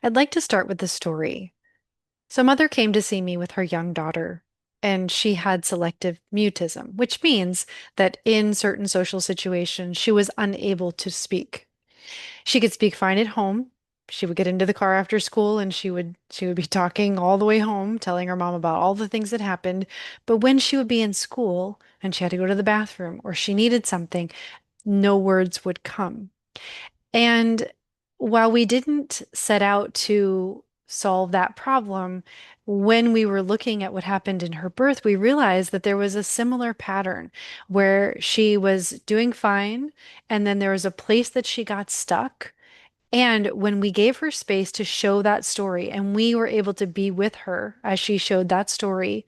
I'd like to start with the story. So, mother came to see me with her young daughter, and she had selective mutism, which means that in certain social situations, she was unable to speak. She could speak fine at home. She would get into the car after school and she would be talking all the way home, telling her mom about all the things that happened. But when she would be in school and she had to go to the bathroom or she needed something, no words would come. And while we didn't set out to solve that problem, when we were looking at what happened in her birth, we realized that there was a similar pattern where she was doing fine, and then there was a place that she got stuck. And when we gave her space to show that story, and we were able to be with her as she showed that story,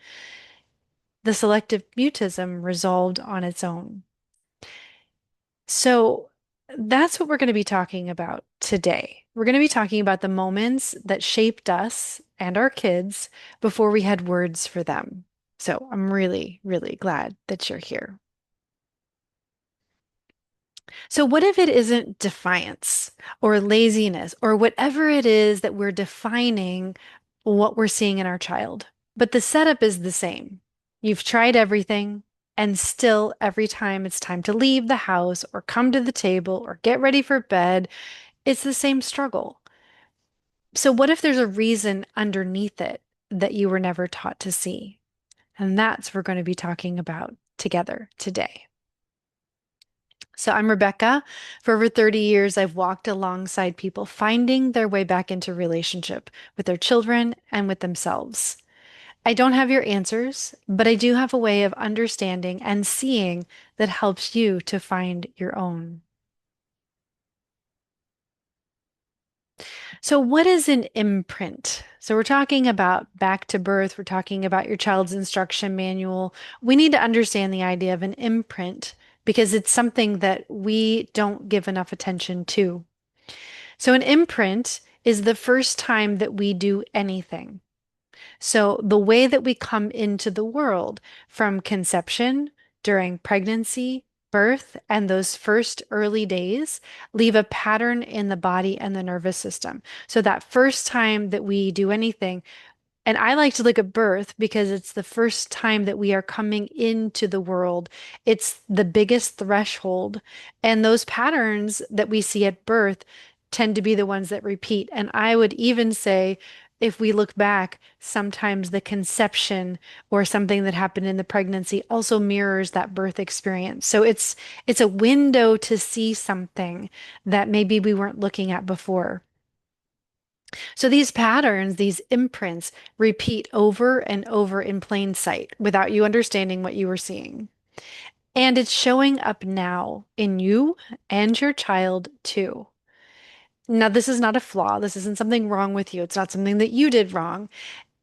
the selective mutism resolved on its own. So that's what we're going to be talking about today. We're going to be talking about the moments that shaped us and our kids before we had words for them. So I'm really, really glad that you're here. So, what if it isn't defiance or laziness or whatever it is that we're defining what we're seeing in our child? But the setup is the same. You've tried everything, and still, every time it's time to leave the house or come to the table or get ready for bed, it's the same struggle. So, what if there's a reason underneath it that you were never taught to see? And that's what we're going to be talking about together today. So, I'm Rebecca. For over 30 years, I've walked alongside people finding their way back into relationship with their children and with themselves. I don't have your answers, but I do have a way of understanding and seeing that helps you to find your own. So, what is an imprint? So, we're talking about back to birth, we're talking about your child's instruction manual. We need to understand the idea of an imprint because it's something that we don't give enough attention to. So, an imprint is the first time that we do anything. So, the way that we come into the world from conception, during pregnancy, birth, and those first early days leave a pattern in the body and the nervous system. So, that first time that we do anything, and I like to look at birth because it's the first time that we are coming into the world. It's the biggest threshold. And those patterns that we see at birth tend to be the ones that repeat. And I would even say, if we look back, sometimes the conception or something that happened in the pregnancy also mirrors that birth experience. So it's a window to see something that maybe we weren't looking at before. So these patterns, these imprints, repeat over and over in plain sight without you understanding what you were seeing. And it's showing up now in you and your child too. Now, this is not a flaw. This isn't something wrong with you. It's not something that you did wrong.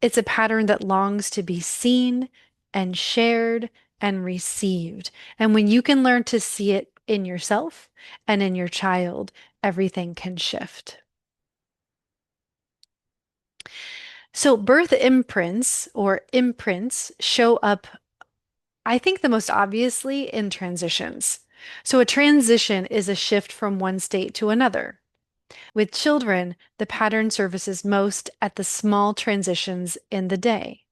It's a pattern that longs to be seen and shared and received. And when you can learn to see it in yourself and in your child, everything can shift. So birth imprints or imprints show up, I think, the most obviously in transitions. So a transition is a shift from one state to another. With children, the pattern surfaces most at the small transitions in the day.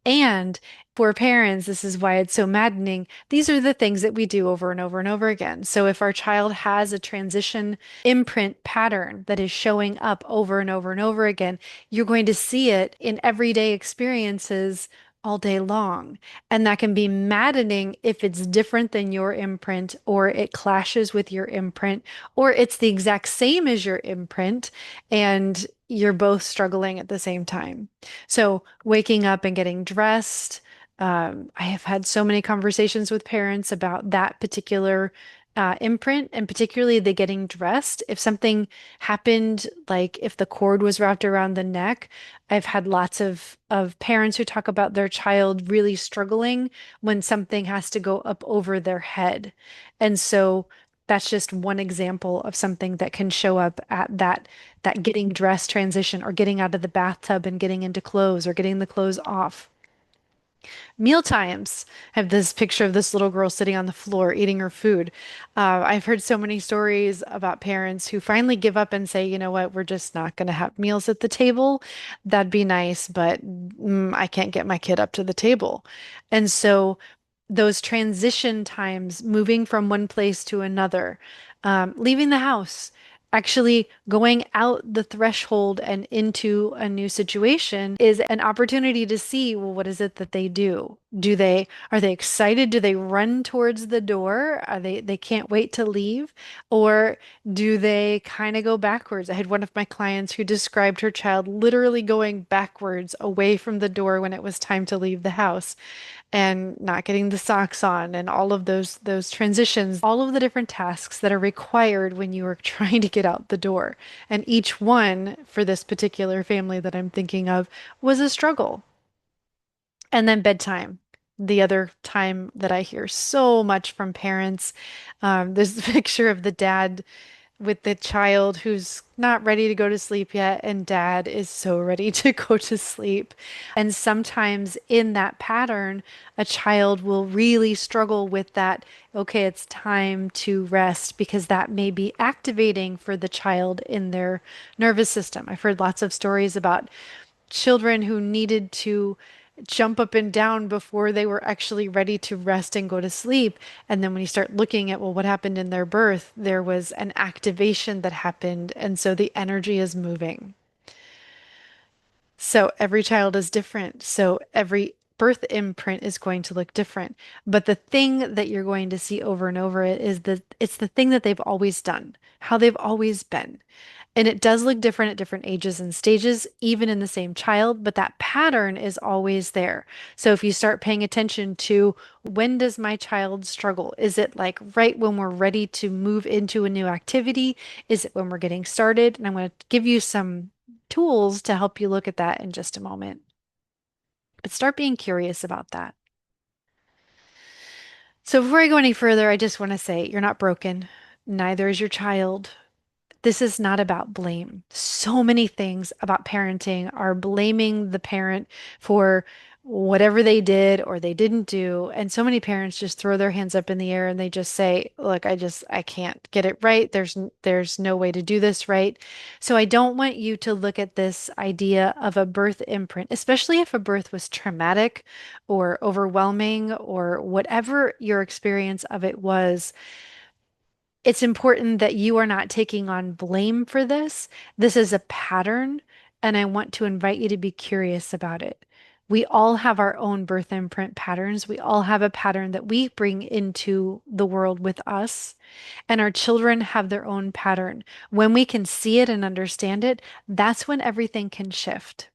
And for parents, this is why it's so maddening. These are the things that we do over and over and over again. So if our child has a transition imprint pattern that is showing up over and over and over again, you're going to see it in everyday experiences all day long. And that can be maddening if it's different than your imprint, or it clashes with your imprint, or it's the exact same as your imprint, and you're both struggling at the same time. So waking up and getting dressed. I have had so many conversations with parents about that particular imprint, and particularly the getting dressed. If something happened, like if the cord was wrapped around the neck, I've had lots of parents who talk about their child really struggling when something has to go up over their head. And so that's just one example of something that can show up at that getting dressed transition, or getting out of the bathtub and getting into clothes, or getting the clothes off. Meal times. I have this picture of this little girl sitting on the floor eating her food. I've heard so many stories about parents who finally give up and say, you know what, we're just not going to have meals at the table. That'd be nice, but I can't get my kid up to the table. And so those transition times, moving from one place to another, leaving the house, actually going out the threshold and into a new situation is an opportunity to see, well, what is it that they do? Are they excited? Do they run towards the door? They can't wait to leave? Or do they kind of go backwards? I had one of my clients who described her child literally going backwards away from the door when it was time to leave the house and not getting the socks on and all of those transitions, all of the different tasks that are required when you are trying to get out the door. And each one for this particular family that I'm thinking of was a struggle. And then bedtime. The other time that I hear so much from parents, there's a picture of the dad with the child who's not ready to go to sleep yet, and dad is so ready to go to sleep. And sometimes in that pattern, a child will really struggle with that. Okay, it's time to rest because that may be activating for the child in their nervous system. I've heard lots of stories about children who needed to jump up and down before they were actually ready to rest and go to sleep. And then when you start looking at, well, what happened in their birth, there was an activation that happened. And so the energy is moving. So every child is different. So every birth imprint is going to look different. But the thing that you're going to see over and over it is that it's the thing that they've always done, how they've always been. And it does look different at different ages and stages, even in the same child, but that pattern is always there. So if you start paying attention to when does my child struggle? Is it like right when we're ready to move into a new activity? Is it when we're getting started? And I'm going to give you some tools to help you look at that in just a moment. But start being curious about that. So before I go any further, I just want to say you're not broken. Neither is your child. This is not about blame. So many things about parenting are blaming the parent for whatever they did or they didn't do. And so many parents just throw their hands up in the air and they just say, "Look, I can't get it right. There's no way to do this right." So I don't want you to look at this idea of a birth imprint, especially if a birth was traumatic or overwhelming or whatever your experience of it was. It's important that you are not taking on blame for this. This is a pattern, and I want to invite you to be curious about it. We all have our own birth imprint patterns. We all have a pattern that we bring into the world with us, and our children have their own pattern. When we can see it and understand it, that's when everything can shift.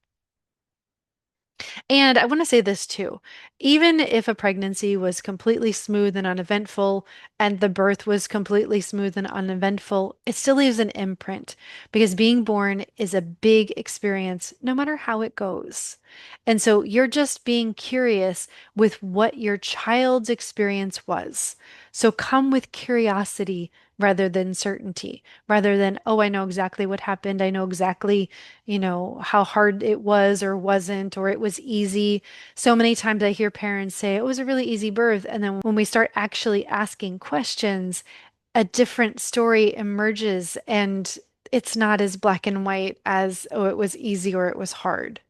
And I want to say this too. Even if a pregnancy was completely smooth and uneventful, and the birth was completely smooth and uneventful, it still leaves an imprint because being born is a big experience, no matter how it goes. And so you're just being curious with what your child's experience was. So come with curiosity rather than certainty, rather than, oh, I know exactly what happened. I know exactly how hard it was or wasn't, or it was easy. So many times I hear parents say, it was a really easy birth. And then when we start actually asking questions, a different story emerges and it's not as black and white as, oh, it was easy or it was hard.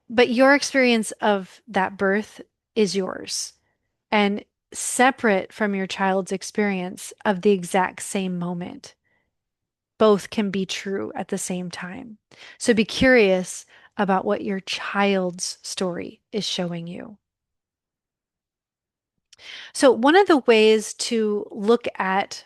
But your experience of that birth is yours and separate from your child's experience of the exact same moment. Both can be true at the same time. So be curious about what your child's story is showing you. So, one of the ways to look at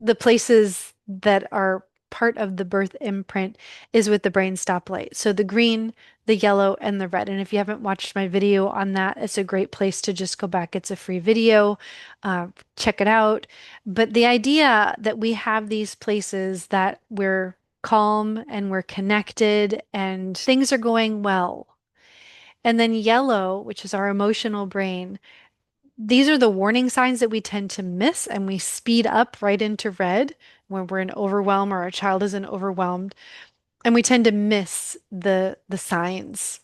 the places that are part of the birth imprint is with the brain stoplight. So, the green, the yellow, and the red. And if you haven't watched my video on that, it's a great place to just go back. It's a free video. Check it out. But the idea that we have these places that we're calm and we're connected and things are going well. And then yellow, which is our emotional brain, these are the warning signs that we tend to miss and we speed up right into red when we're in overwhelm or our child isn't overwhelmed. And we tend to miss the signs.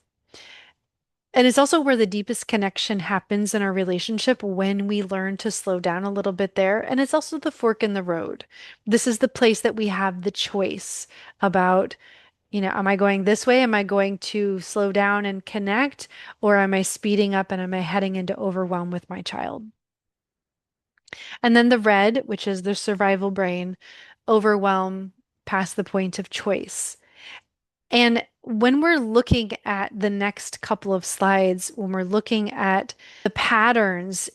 And it's also where the deepest connection happens in our relationship when we learn to slow down a little bit there. And it's also the fork in the road. This is the place that we have the choice about, am I going this way? Am I going to slow down and connect? Or am I speeding up and am I heading into overwhelm with my child? And then the red, which is the survival brain, overwhelm past the point of choice. And when we're looking at the next couple of slides, when we're looking at the patterns,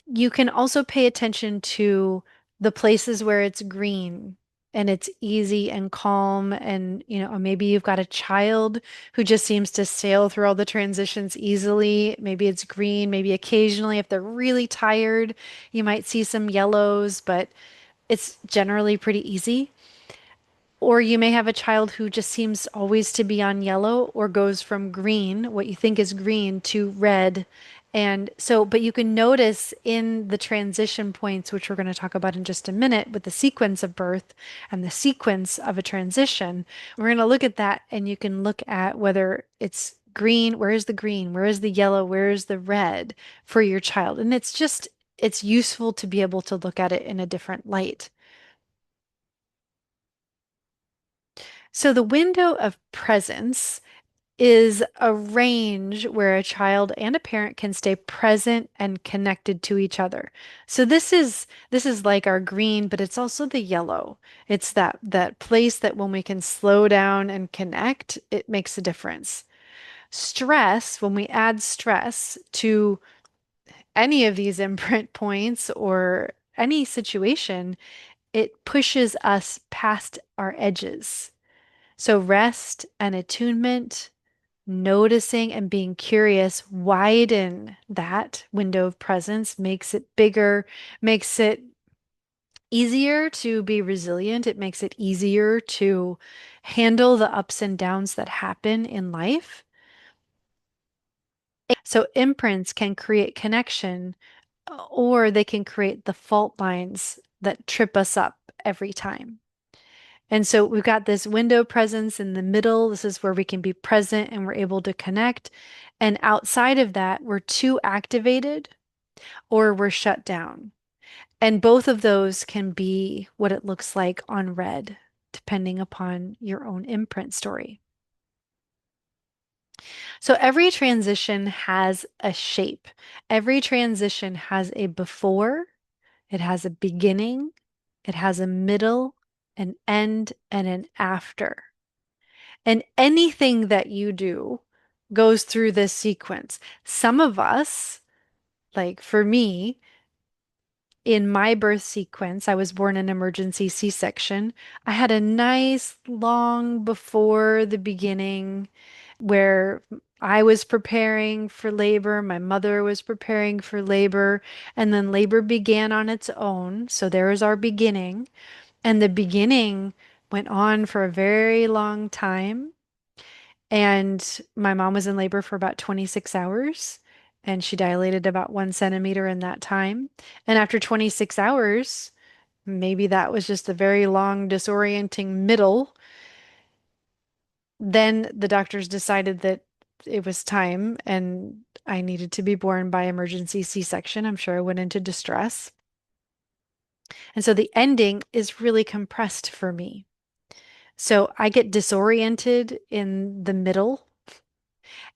you can also pay attention to the places where it's green and it's easy and calm. And, or maybe you've got a child who just seems to sail through all the transitions easily. Maybe it's green. Maybe occasionally, if they're really tired, you might see some yellows, but it's generally pretty easy. Or you may have a child who just seems always to be on yellow or goes from green, what you think is green, to red. And so, but you can notice in the transition points, which we're going to talk about in just a minute, with the sequence of birth and the sequence of a transition, we're going to look at that and you can look at whether it's green, where is the green, where is the yellow, where is the red for your child. And it's useful to be able to look at it in a different light. So the window of presence is a range where a child and a parent can stay present and connected to each other. So this is like our green, but it's also the yellow. It's that place that when we can slow down and connect, it makes a difference. Stress, when we add stress to any of these imprint points or any situation, it pushes us past our edges. So rest and attunement, noticing and being curious, widen that window of presence, makes it bigger, makes it easier to be resilient. It makes it easier to handle the ups and downs that happen in life. So imprints can create connection, or they can create the fault lines that trip us up every time. And so we've got this window presence in the middle. This is where we can be present and we're able to connect. And outside of that, we're too activated or we're shut down. And both of those can be what it looks like on red, depending upon your own imprint story. So every transition has a shape. Every transition has a before, it has a beginning, it has a middle, an end, and an after. And anything that you do goes through this sequence. Some of us, like for me, in my birth sequence, I was born an emergency C-section. I had a nice long before the beginning where I was preparing for labor, my mother was preparing for labor, and then labor began on its own. So there is our beginning. And the beginning went on for a very long time. And my mom was in labor for about 26 hours, and she dilated about 1 centimeter in that time. And after 26 hours, maybe that was just a very long, disorienting middle. Then the doctors decided that it was time and I needed to be born by emergency C-section. I'm sure I went into distress. And so the ending is really compressed for me. So I get disoriented in the middle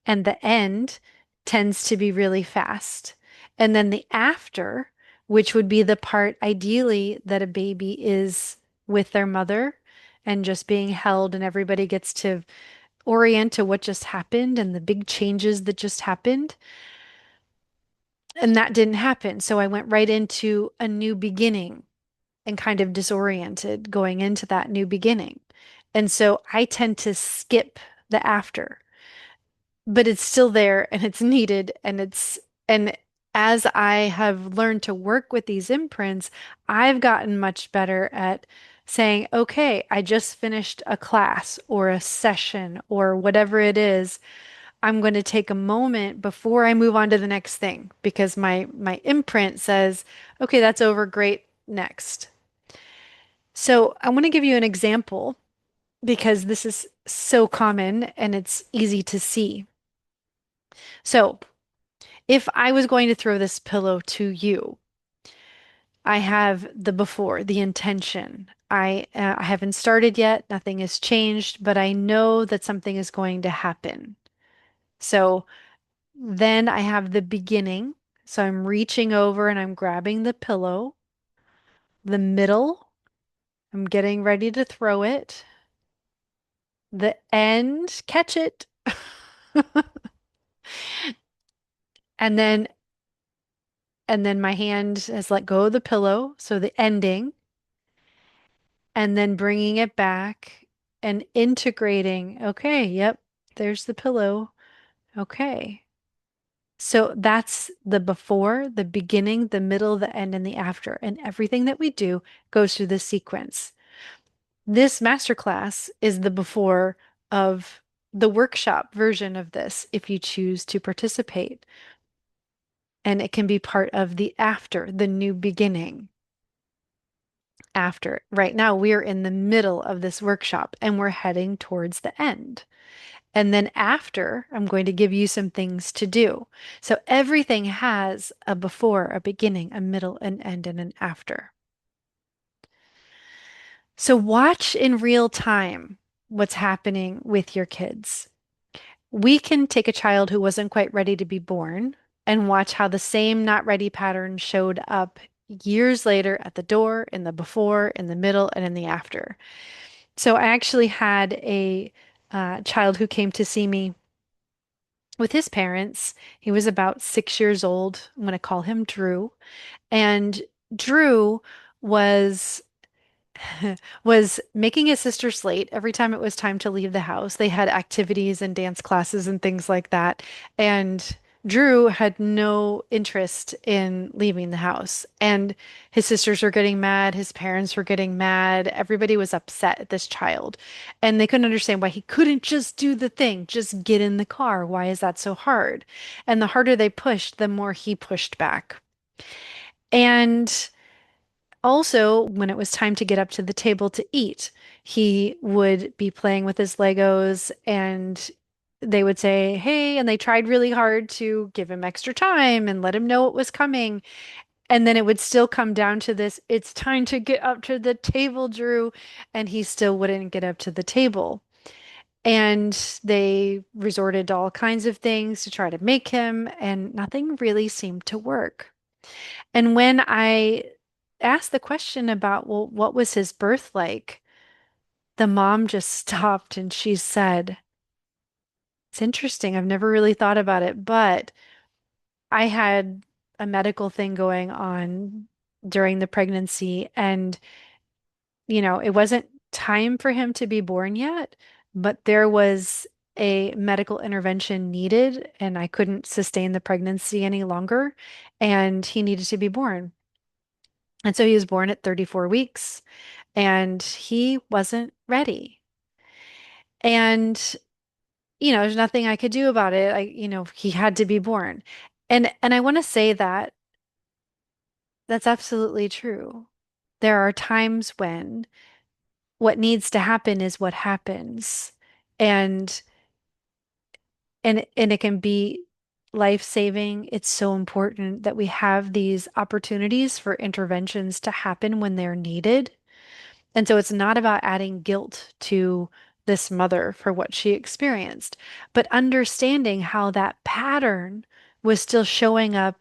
and the end tends to be really fast. And then the after, which would be the part ideally that a baby is with their mother and just being held, and everybody gets to orient to what just happened and the big changes that just happened. And that didn't happen. So I went right into a new beginning and kind of disoriented going into that new beginning. And so I tend to skip the after, but it's still there and it's needed and as I have learned to work with these imprints, I've gotten much better at saying, okay, I just finished a class or a session or whatever it is. I'm going to take a moment before I move on to the next thing because my imprint says, okay, that's over, great, next. So I want to give you an example because this is so common and it's easy to see. So if I was going to throw this pillow to you, I have the before, the intention. I haven't started yet, nothing has changed, but I know that something is going to happen. So then I have the beginning. So I'm reaching over and I'm grabbing the pillow, the middle, I'm getting ready to throw it, the end, catch it. And then my hand has let go of the pillow, so the ending, and then bringing it back and integrating. Okay, yep, there's the pillow. Okay. So that's the before, the beginning, the middle, the end, and the after. And everything that we do goes through this sequence. This masterclass is the before of the workshop version of this if you choose to participate. And it can be part of the after, the new beginning. After. Right now, we are in the middle of this workshop and we're heading towards the end. And then after, I'm going to give you some things to do. So everything has a before, a beginning, a middle, an end, and an after. So watch in real time what's happening with your kids. We can take a child who wasn't quite ready to be born and watch how the same not ready pattern showed up years later at the door, in the before, in the middle, and in the after. So I actually had a child who came to see me with his parents. He was about 6 years old. I'm going to call him Drew. And Drew was was making his sister slate every time it was time to leave the house. They had activities and dance classes and things like that. And Drew had no interest in leaving the house. And his sisters were getting mad. His parents were getting mad. Everybody was upset at this child. And they couldn't understand why he couldn't just do the thing, just get in the car. Why is that so hard? And the harder they pushed, the more he pushed back. And also, when it was time to get up to the table to eat, he would be playing with his Legos and they would say, "Hey," and they tried really hard to give him extra time and let him know what was coming. And then it would still come down to this, "It's time to get up to the table, Drew." And he still wouldn't get up to the table. And they resorted to all kinds of things to try to make him, and nothing really seemed to work. And when I asked the question about, well, what was his birth like? The mom just stopped and she said, "It's interesting. I've never really thought about it, but I had a medical thing going on during the pregnancy, and, it wasn't time for him to be born yet, but there was a medical intervention needed, and I couldn't sustain the pregnancy any longer, and he needed to be born." And so he was born at 34 weeks and he wasn't ready. And, there's nothing I could do about it. He had to be born. And I want to say that that's absolutely true. There are times when what needs to happen is what happens. And and it can be life-saving. It's so important that we have these opportunities for interventions to happen when they're needed. And so it's not about adding guilt to this mother for what she experienced, but understanding how that pattern was still showing up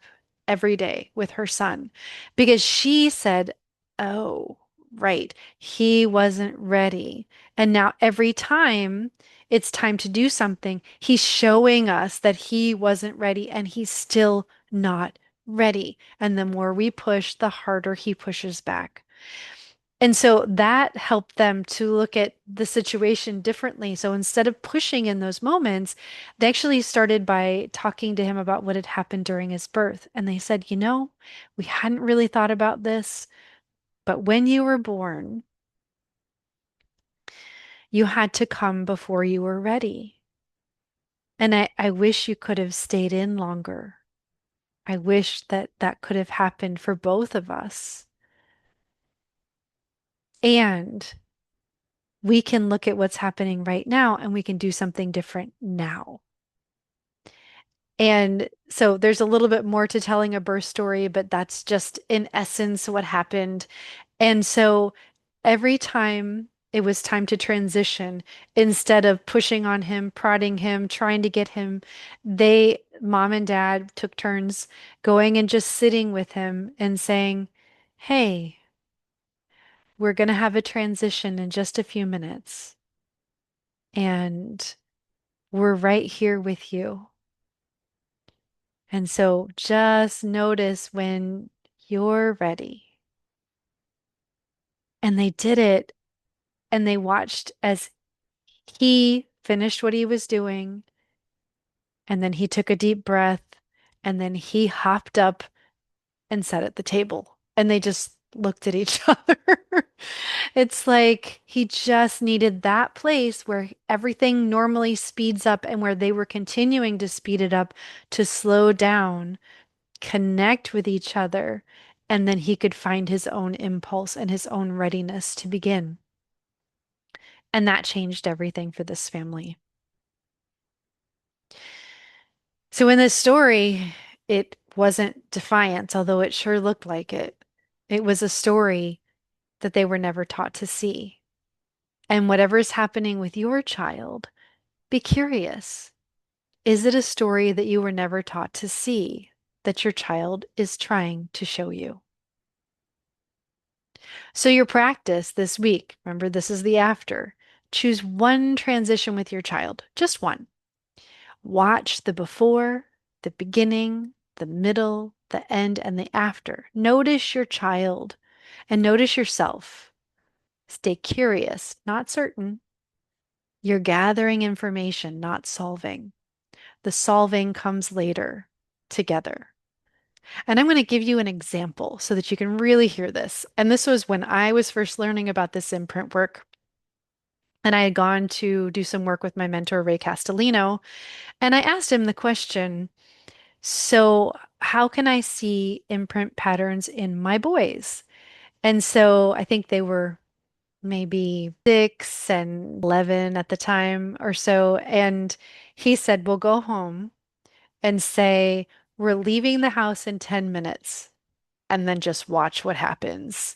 every day with her son. Because she said, "Oh, right, he wasn't ready." And now every time it's time to do something, he's showing us that he wasn't ready and he's still not ready. And the more we push, the harder he pushes back. And so that helped them to look at the situation differently. So instead of pushing in those moments, they actually started by talking to him about what had happened during his birth. And they said, we hadn't really thought about this, but when you were born, you had to come before you were ready. And I wish you could have stayed in longer. I wish that that could have happened for both of us. And we can look at what's happening right now and we can do something different now. And so there's a little bit more to telling a birth story, but that's just in essence what happened. And so every time it was time to transition, instead of pushing on him, prodding him, trying to get him, mom and dad took turns going and just sitting with him and saying, "Hey, we're going to have a transition in just a few minutes, and we're right here with you. And so just notice when you're ready." And they did it, and they watched as he finished what he was doing, and then he took a deep breath, and then he hopped up and sat at the table. And they just looked at each other. It's like he just needed that place where everything normally speeds up and where they were continuing to speed it up to slow down, connect with each other, and then he could find his own impulse and his own readiness to begin. And that changed everything for this family. So in this story, it wasn't defiance, although it sure looked like it. It was a story that they were never taught to see. And whatever's happening with your child, be curious. Is it a story that you were never taught to see that your child is trying to show you? So, your practice this week, remember, this is the after. Choose one transition with your child, just one. Watch the before, the beginning, the middle, the end, and the after. Notice your child and notice yourself. Stay curious, not certain. You're gathering information, not solving. The solving comes later together. And I'm going to give you an example so that you can really hear this. And this was when I was first learning about this imprint work. And I had gone to do some work with my mentor, Ray Castellino. And I asked him the question, so how can I see imprint patterns in my boys? And so I think they were maybe 6 and 11 at the time or so. And he said, "We'll go home and say, we're leaving the house in 10 minutes and then just watch what happens."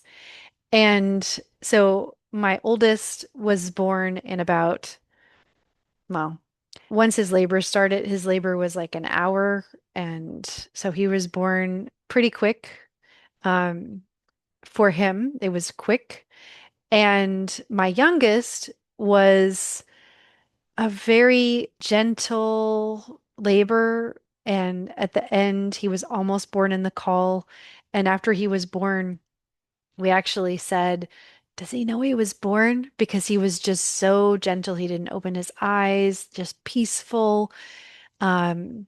And so my oldest was born in about, well, once his labor started, his labor was like an hour. And so he was born pretty quick. Um, for him, it was quick. And my youngest was a very gentle labor. And at the end, he was almost born in the call. And after he was born, we actually said, "Does he know he was born?" Because he was just so gentle. He didn't open his eyes, just peaceful. Um,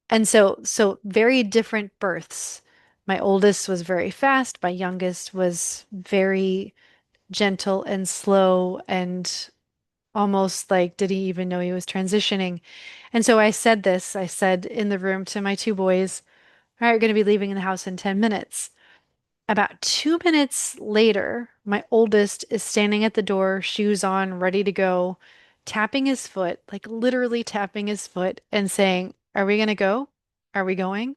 and so very different births. My oldest was very fast. My youngest was very gentle and slow and almost like, did he even know he was transitioning? And so I said this, I said in the room to my two boys, "All right, we're going to be leaving the house in 10 minutes." About 2 minutes later, my oldest is standing at the door, shoes on, ready to go, tapping his foot, like literally tapping his foot and saying, "Are we going to go? Are we going?"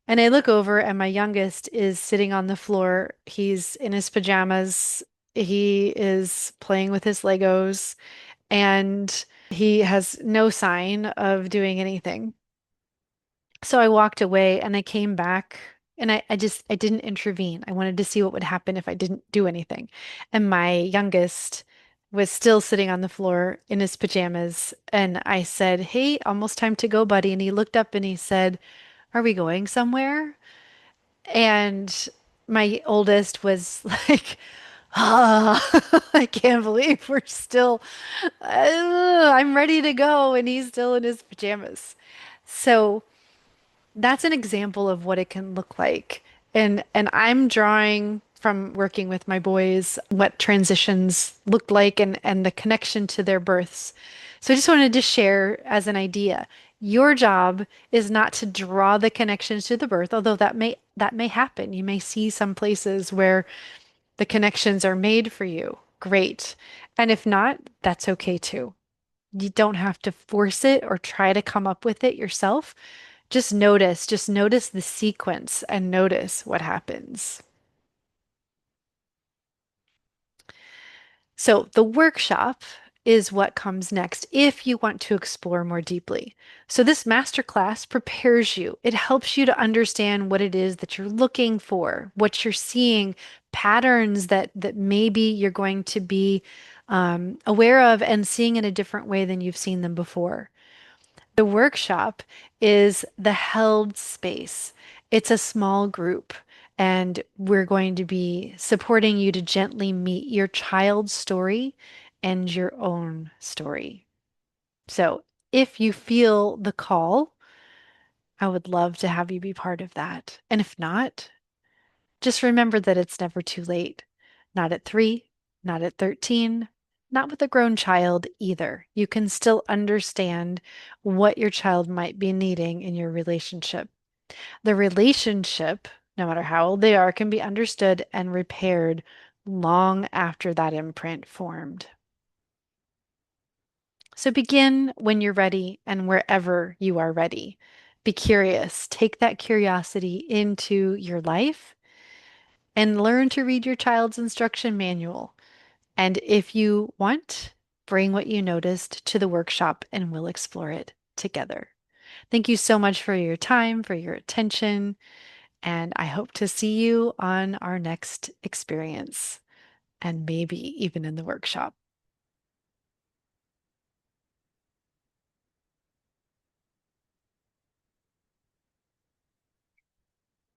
And I look over, and my youngest is sitting on the floor. He's in his pajamas. He is playing with his Legos, and he has no sign of doing anything. So I walked away and I came back, and I didn't intervene. I wanted to see what would happen if I didn't do anything. And my youngest was still sitting on the floor in his pajamas. And I said, "Hey, almost time to go, buddy." And he looked up and he said, "Are we going somewhere?" And my oldest was like, "Ah, I can't believe we're still, I'm ready to go." And he's still in his pajamas. So that's an example of what it can look like. And I'm drawing from working with my boys what transitions looked like and the connection to their births. So I just wanted to share as an idea. Your job is not to draw the connections to the birth, although that may happen. You may see some places where the connections are made for you. Great. And if not, that's okay too. You don't have to force it or try to come up with it yourself. Just notice the sequence and notice what happens. So the workshop is what comes next if you want to explore more deeply. So this masterclass prepares you. It helps you to understand what it is that you're looking for, what you're seeing, patterns that maybe you're going to be aware of and seeing in a different way than you've seen them before. The workshop is the held space. It's a small group, and we're going to be supporting you to gently meet your child's story and your own story. So, if you feel the call, I would love to have you be part of that. And if not, just remember that it's never too late. Not at 3, not at 13, not with a grown child either. You can still understand what your child might be needing in your relationship. The relationship, no matter how old they are, can be understood and repaired long after that imprint formed. So begin when you're ready and wherever you are ready. Be curious. Take that curiosity into your life and learn to read your child's instruction manual. And if you want, bring what you noticed to the workshop and we'll explore it together. Thank you so much for your time, for your attention, and I hope to see you on our next experience and maybe even in the workshop.